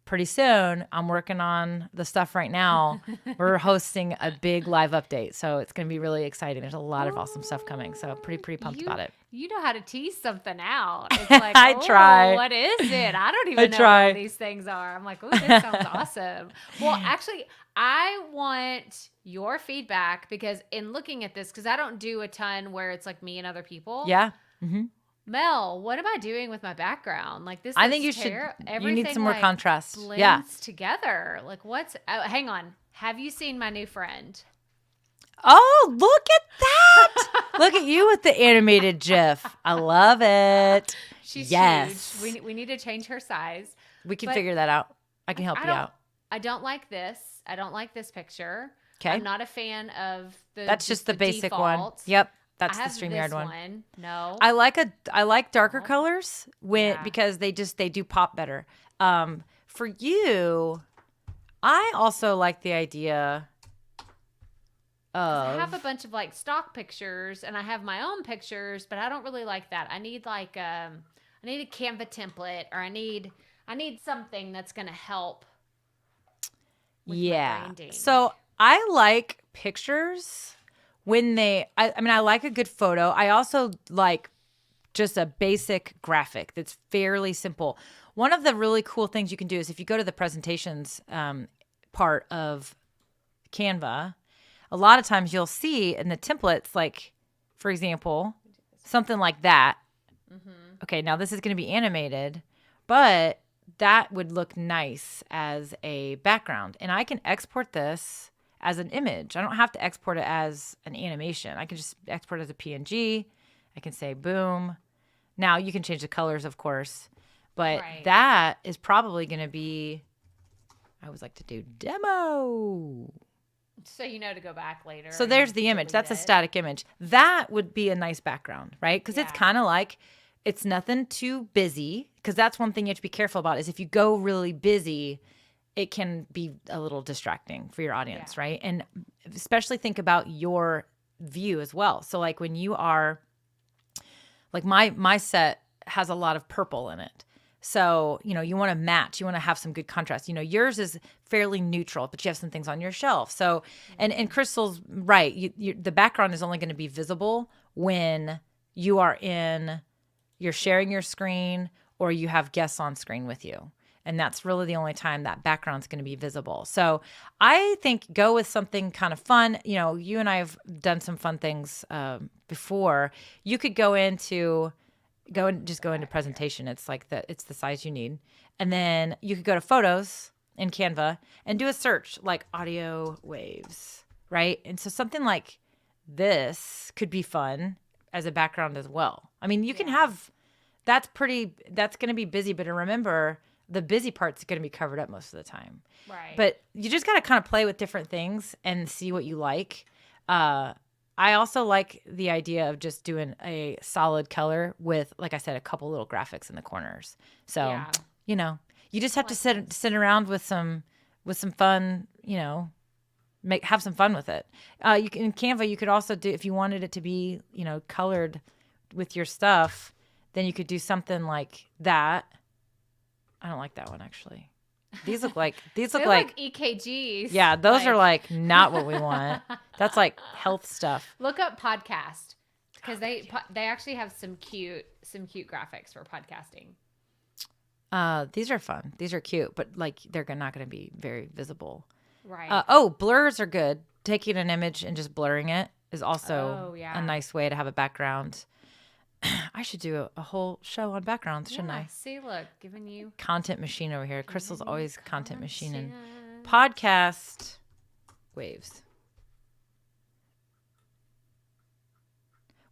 pretty soon, I'm working on the stuff right now. We're hosting a big live update, so it's going to be really exciting. There's a lot of awesome stuff coming, so pretty pumped about it. You know how to tease something out. It's like, I try. What is it? I don't even know what these things are. I'm like, oh, this sounds awesome. Well, actually, I want your feedback, because in looking at this, because I don't do a ton where it's like me and other people. Yeah. Mm-hmm. Mel, what am I doing with my background? Like this. I think you should. You need some more contrast. Blends together. Like hang on. Have you seen my new friend? Oh, look at that! Look at you with the animated GIF. I love it. She's huge. We need to change her size. We can figure that out. I can help you out. I don't like this. I don't like this picture. Okay. I'm not a fan of the. That's just the basic default one. Yep. That's the StreamYard one. No. I like darker colors because they do pop better. For you, I also like the idea I have a bunch of like stock pictures and I have my own pictures, but I don't really like that. I need like I need a Canva template, or I need something that's going to help with my branding. So I like pictures when I mean, I like a good photo. I also like just a basic graphic that's fairly simple. One of the really cool things you can do is if you go to the presentations part of Canva, a lot of times you'll see in the templates, like, for example, something like that. Mm-hmm. Okay, now this is going to be animated, but that would look nice as a background. And I can export this as an image. I don't have to export it as an animation. I can just export it as a PNG. I can say, boom. Now you can change the colors, of course, but that is probably going to be, I always like to do demo. So you know to go back later. So there's the image. That's a static image. That would be a nice background, right? Because it's kind of like, it's nothing too busy. Because that's one thing you have to be careful about is if you go really busy, it can be a little distracting for your audience, right? And especially think about your view as well. So like when you are, like my set has a lot of purple in it. So, you know, you want to match, you want to have some good contrast. You know, yours is fairly neutral, but you have some things on your shelf. So, and Crystal's right. The background is only going to be visible when you're sharing your screen or you have guests on screen with you. And that's really the only time that background's going to be visible. So I think go with something kind of fun. You know, you and I have done some fun things before. You could go into presentation. It's like it's the size you need. And then you could go to photos in Canva and do a search like audio waves, right? And so something like this could be fun as a background as well. I mean, you can have, that's going to be busy, but remember the busy part's going to be covered up most of the time. Right. But you just got to kind of play with different things and see what you like. I also like the idea of just doing a solid color with, like I said, a couple little graphics in the corners. So, you know, you just have to sit around with some fun, you know, have some fun with it. You can in Canva, you could also do, if you wanted it to be, you know, colored with your stuff, then you could do something like that. I don't like that one actually. These look like EKGs. Yeah, those are like not what we want. That's like health stuff. Look up podcast because they actually have some cute graphics for podcasting. These are fun. These are cute, but like they're not going to be very visible. Right. Blurs are good. Taking an image and just blurring it is also a nice way to have a background. I should do a whole show on backgrounds, shouldn't I? See, look, giving you content machine over here. Crystal's always content machining. Podcast waves.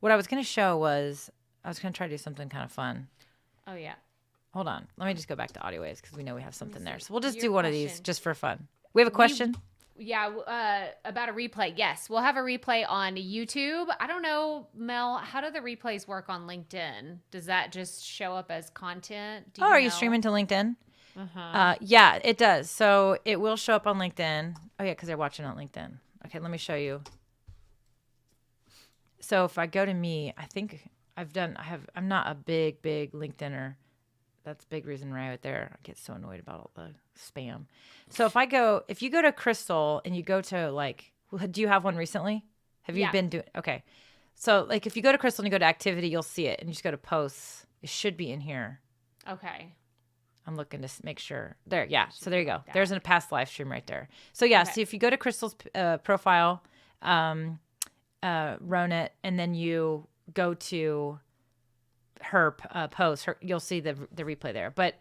What I was going to show was I was going to try to do something kind of fun. Oh yeah. Hold on. Let me just go back to audio waves because we know we have something there. So we'll just do one of these just for fun. We have a question? About a replay. Yes, we'll have a replay on YouTube. I don't know, Mel, how do the replays work on LinkedIn? Does that just show up as content? Are you streaming to LinkedIn? Yeah, it does. So it will show up on LinkedIn. Oh, yeah, because they're watching on LinkedIn. Okay, let me show you. So if I go to me, I think I'm not a big LinkedIner. That's a big reason right there. I get so annoyed about all the spam. So if you go to Crystal and you go to like, do you have one recently? Have you been doing? Okay. So like if you go to Crystal and you go to activity, you'll see it and you just go to posts. It should be in here. Okay. I'm looking to make sure there. Yeah. So there you go. There's a past live stream right there. So yeah. Okay. So if you go to Crystal's profile, Ronit, and then you go to her post, you'll see the replay there. But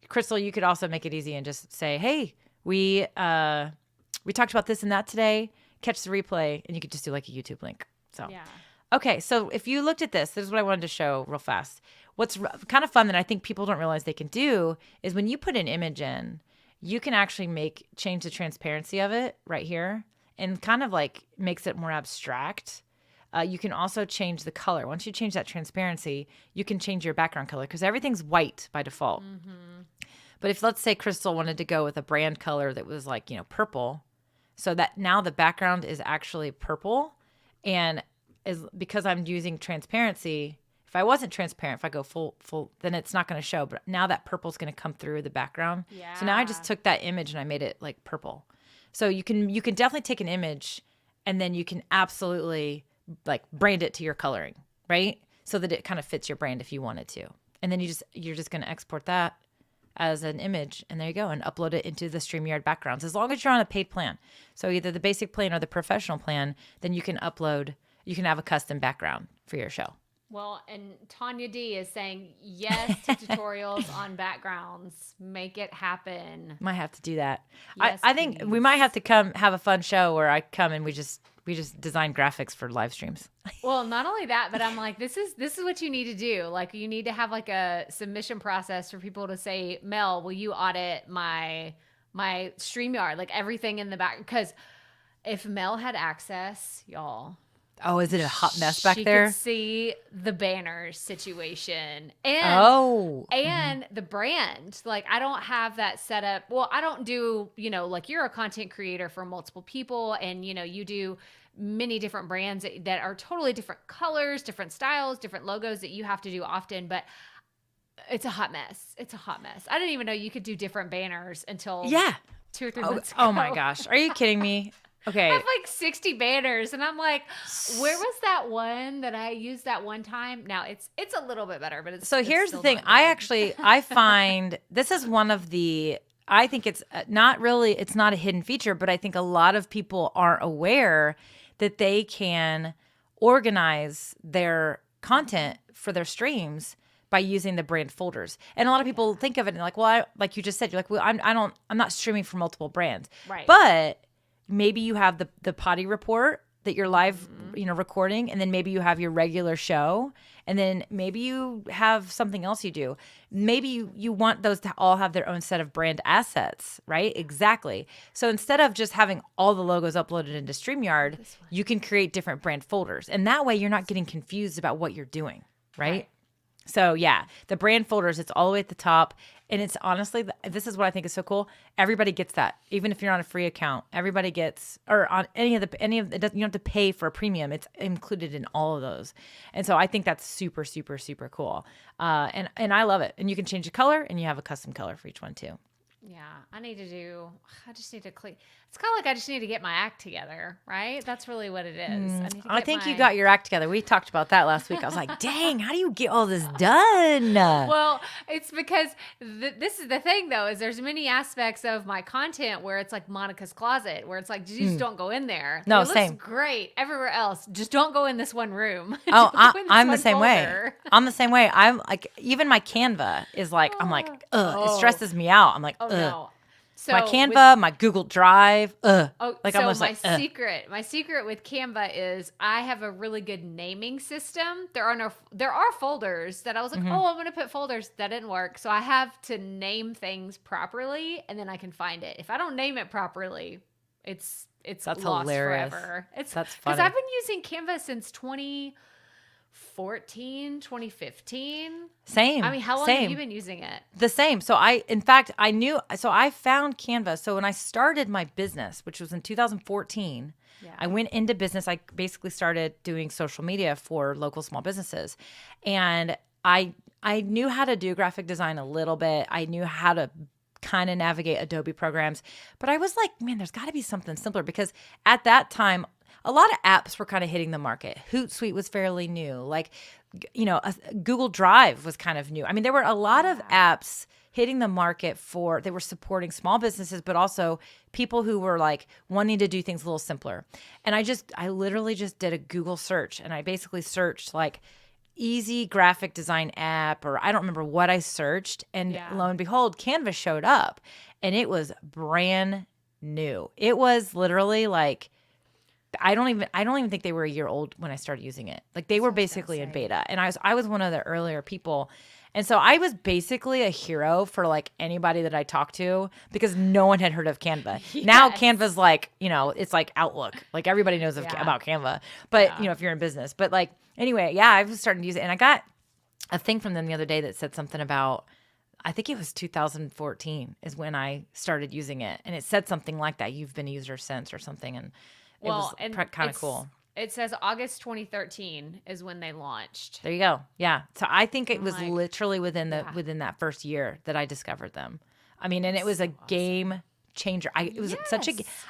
Crystal, you could also make it easy and just say, hey, we talked about this and that today. Catch the replay, and you could just do like a YouTube link. So okay, so if you looked at this is what I wanted to show real fast. What's kind of fun that I think people don't realize they can do is when you put an image in, you can actually change the transparency of it right here and kind of like makes it more abstract. You can also change the color. Once you change that transparency, you can change your background color because everything's white by default. Mm-hmm. But if, let's say, Crystal wanted to go with a brand color that was like, purple, so that now the background is actually purple, and because I'm using transparency, if I wasn't transparent, if I go full, then it's not going to show. But now that purple is going to come through the background. Yeah. So now I just took that image and I made it like purple. So you can definitely take an image and then you can absolutely like brand it to your coloring, right? So that it kind of fits your brand if you wanted to. And then you're just going to export that as an image, and there you go, and upload it into the StreamYard backgrounds. As long as you're on a paid plan, so either the basic plan or the professional plan, then you can have a custom background for your show. Well, and Tanya D is saying yes to tutorials on backgrounds. Make it happen. Might have to do that. Yes, I think we might have to come have a fun show where I come and we just design graphics for live streams. Well, not only that, but I'm like, this is what you need to do. Like, you need to have like a submission process for people to say, Mel, will you audit my StreamYard, like everything in the back? Because if Mel had access, y'all. Oh, is it a hot mess back there? She could see the banners situation and the brand. Like, I don't have that set up. Well, I don't do, like, you're a content creator for multiple people, and you do many different brands that are totally different colors, different styles, different logos that you have to do often, but it's a hot mess. It's a hot mess. I didn't even know you could do different banners until 2 or 3 months ago. Oh my gosh. Are you kidding me? Okay. I have like 60 banners, and I'm like, where was that one that I used that one time? Now it's a little bit better, but here's the thing. I find this is one of the, I think it's not a hidden feature, but I think a lot of people aren't aware that they can organize their content for their streams by using the brand folders. And a lot of people think of it and like, well, like you just said, you're like, well, I'm not streaming for multiple brands. Right. But maybe you have the potty report that you're live, recording, and then maybe you have your regular show, and then maybe you have something else you do. Maybe you want those to all have their own set of brand assets, right? Exactly. So instead of just having all the logos uploaded into StreamYard, you can create different brand folders. And that way you're not getting confused about what you're doing, right? So yeah, the brand folders, it's all the way at the top. And it's honestly, this is what I think is so cool. Everybody gets that. Even if you're on a free account, everybody gets, or on you don't have to pay for a premium. It's included in all of those. And so I think that's super, super, super cool. And I love it. And you can change the color, and you have a custom color for each one too. Yeah, I just need to clean. It's kind of like I just need to get my act together, right? That's really what it is. I think you got your act together. We talked about that last week. I was like, dang, how do you get all this done? Well, it's because this is the thing, though, is there's many aspects of my content where it's like Monica's closet, where it's like, you just don't go in there. No, it same. looks great everywhere else. Just don't go in this one room. Oh, I'm the same way. I'm the same way. I'm like, even my Canva is like, I'm like, ugh, it stresses me out. I'm like, ugh. No. So my Canva, my Google Drive, like so I'm just my secret with Canva is I have a really good naming system. There are folders that I was like, oh, I'm going to put folders. That didn't work. So I have to name things properly, and then I can find it. If I don't name it properly, it's That's lost hilarious. forever. That's funny. Because I've been using Canva since 2014, 2015. Same. I mean, how long have you been using it? The same. So I found Canva. So when I started my business, which was in 2014, I went into business. I basically started doing social media for local small businesses. And I knew how to do graphic design a little bit. I knew how to kind of navigate Adobe programs. But I was like, man, there's got to be something simpler, because at that time, a lot of apps were kind of hitting the market. Hootsuite was fairly new. Like, Google Drive was kind of new. I mean, there were a lot of apps hitting the market they were supporting small businesses, but also people who were like wanting to do things a little simpler. And I literally just did a Google search, and I basically searched like easy graphic design app, or I don't remember what I searched. And lo and behold, Canva showed up, and it was brand new. It was literally like, I don't even think they were a year old when I started using it. Like, they were basically in beta, and I was one of the earlier people. And so I was basically a hero for like anybody that I talked to, because no one had heard of Canva. Yes. Now Canva's like, it's like Outlook. Like, everybody knows about Canva, but if you're in business, but like, anyway, I was starting to use it, and I got a thing from them the other day that said something about, I think it was 2014 is when I started using it. And it said something like that. You've been a user since or something. And it was kind of cool. It says August 2013 is when they launched. There you go. Yeah. So I think it was literally within that first year that I discovered them. I mean, and it was a game changer. It was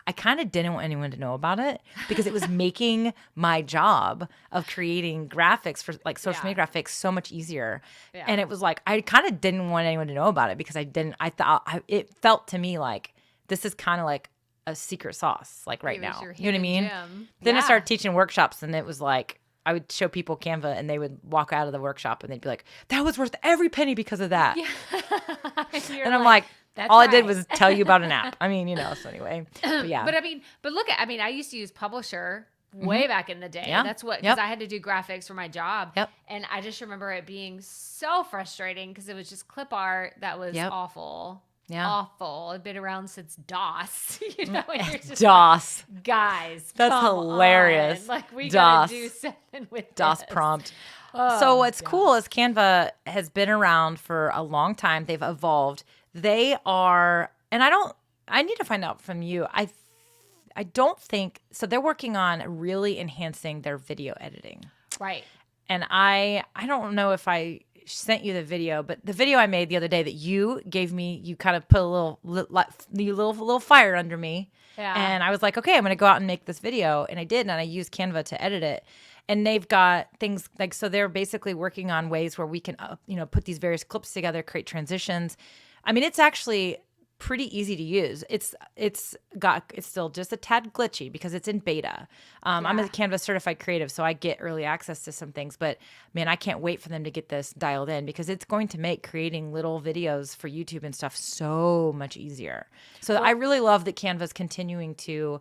I kind of didn't want anyone to know about it because it was making my job of creating graphics for like social media graphics so much easier. Yeah. And it was like, I kind of didn't want anyone to know about it because it felt to me like this is kind of like a secret sauce, like right now. You know what I mean? Then I started teaching workshops and it was like, I would show people Canva and they would walk out of the workshop and they'd be like, that was worth every penny because of that. Yeah. And I'm like, all I did was tell you about an app. I mean, so anyway. But yeah. But look, I used to use Publisher way back in the day. Yeah. That's because I had to do graphics for my job. Yep. And I just remember it being so frustrating because it was just clip art that was awful. Yeah. Awful. I've been around since DOS. And you're just DOS. Like, guys, that's hilarious. On. Like we gotta do something with DOS this. Prompt. So what's cool is Canva has been around for a long time. They've evolved. They are, and I need to find out from you. I don't think, so they're working on really enhancing their video editing. Right. And I don't know if I sent you the video, but the video I made the other day that you gave me, you kind of put a little fire under me. Yeah. And I was like, okay, I'm going to go out and make this video. And I did. And I used Canva to edit it. And they've got things like, so they're basically working on ways where we can, put these various clips together, create transitions. I mean, it's actually pretty easy to use. It's still just a tad glitchy because it's in beta. I'm a Canva certified creative, so I get early access to some things, but man, I can't wait for them to get this dialed in because it's going to make creating little videos for YouTube and stuff so much easier. So I really love that Canva's continuing to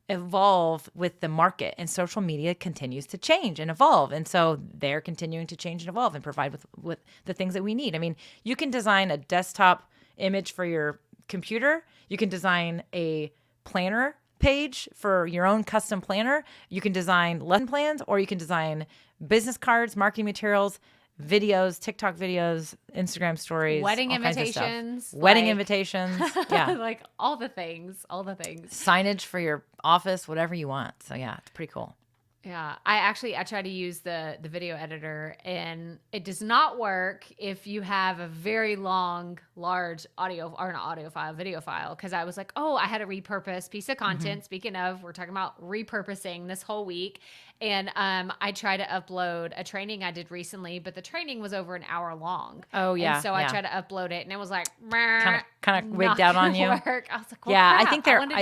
evolve with the market, and social media continues to change and evolve. And so they're continuing to change and evolve and provide with the things that we need. I mean, you can design a desktop image for your computer. You can design a planner page for your own custom planner. You can design lesson plans, or you can design business cards, marketing materials, videos, TikTok videos, Instagram stories, wedding invitations, yeah, like all the things, signage for your office, whatever you want. So yeah, it's pretty cool. Yeah, I try to use the video editor, and it does not work if you have a very long, large video file. Because I was like, I had a repurpose piece of content. Mm-hmm. Speaking of, we're talking about repurposing this whole week, and I tried to upload a training I did recently, but the training was over an hour long. Oh yeah, and so I tried to upload it, and it was like kind of wigged out on you. Work. I was like, crap. I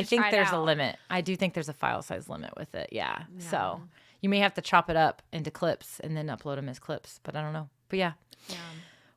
think there's a limit. I do think there's a file size limit with it. Yeah. So you may have to chop it up into clips and then upload them as clips, but I don't know. But yeah.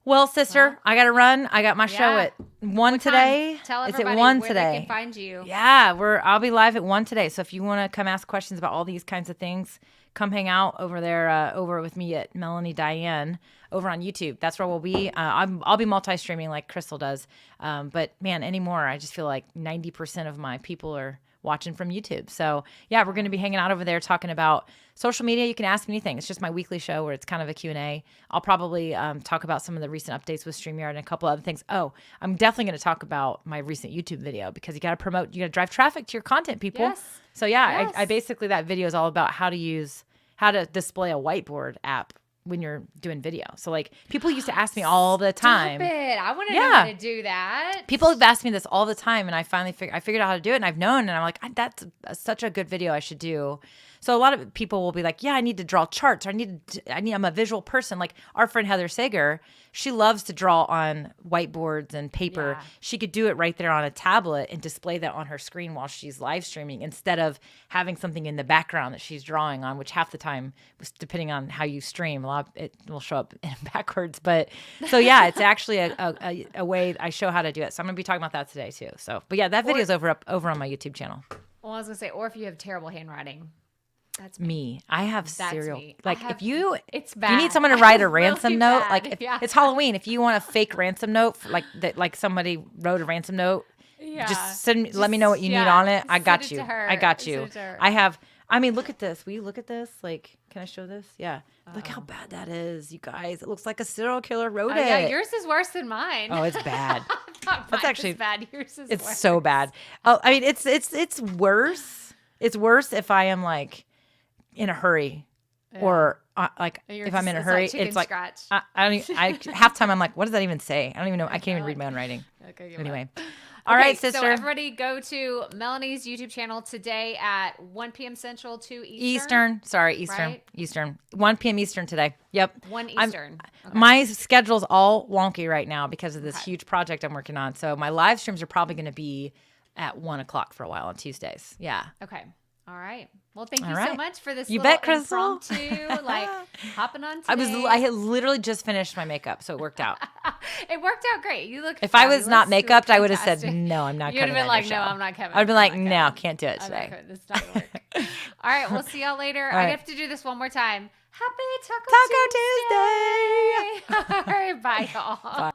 Well, sister, I got to run. I got my show at 1 today. Tell everybody it's at 1 where today. They can find you. Yeah, I'll be live at 1 today. So if you want to come ask questions about all these kinds of things, come hang out over there, over with me at Melanie Diane over on YouTube. That's where we'll be. I'll be multi-streaming like Crystal does. But man, anymore, I just feel like 90% of my people are watching from YouTube. So yeah, we're going to be hanging out over there talking about social media. You can ask me anything. It's just my weekly show where it's kind of a Q&A. I'll probably talk about some of the recent updates with StreamYard and a couple other things. Oh, I'm definitely going to talk about my recent YouTube video because you got to drive traffic to your content, people. Yes. So yeah, yes. I basically, that video is all about how to display a whiteboard app when you're doing video. So like people used to ask me all the time. Stop it. I want to know how to do that. People have asked me this all the time, and I finally figured out how to do it, and I've known, and I'm like, that's such a good video I should do. So a lot of people will be like, yeah, I need to draw charts. Or I'm a visual person. Like our friend Heather Sager, she loves to draw on whiteboards and paper. Yeah. She could do it right there on a tablet and display that on her screen while she's live streaming instead of having something in the background that she's drawing on, which half the time, depending on how you stream, it will show up backwards. But so yeah, it's actually a way I show how to do it. So I'm going to be talking about that today too. So, but yeah, that video is over on my YouTube channel. Well, I was going to say, or if you have terrible handwriting. That's me. I have serial. Me. Like it's if bad. you need someone to write a ransom really note, bad. like it's Halloween. If you want a fake ransom note, like somebody wrote a ransom note, just let me know what you need on it. I got you. I got you. I have I mean, look at this. Will you look at this? Like, can I show this? Yeah. Look how bad that is, you guys. It looks like a serial killer wrote it. Yeah, yours is worse than mine. Oh, it's bad. That's actually bad. Yours is it's worse. so bad. Oh, I mean, it's worse. It's worse if I am like in a hurry, or like if I'm in a hurry, it's like I don't even, half time I'm like, what does that even say? I don't even know. I can't even read my own writing. Okay. Anyway. All right, sister. So everybody go to Melanie's YouTube channel today at 1 p.m. Central, 2 Eastern. Eastern. Right? Eastern. 1 p.m. Eastern today. Yep. 1 Eastern. Okay. My schedule's all wonky right now because of this huge project I'm working on. So my live streams are probably going to be at 1 o'clock for a while on Tuesdays. Yeah. Okay. All right. Well, thank you so much for this impromptu, like hopping on today. I had literally just finished my makeup, so it worked out. It worked out great. You look If I was not makeup, I would have said, no, I'm not You'd cutting have been like, no, I'm not coming. I'd been like, no, can't do it today. This is not going to work. All right. We'll see y'all later. I have to do this one more time. Happy Taco Tuesday. All right. Bye, y'all. Bye.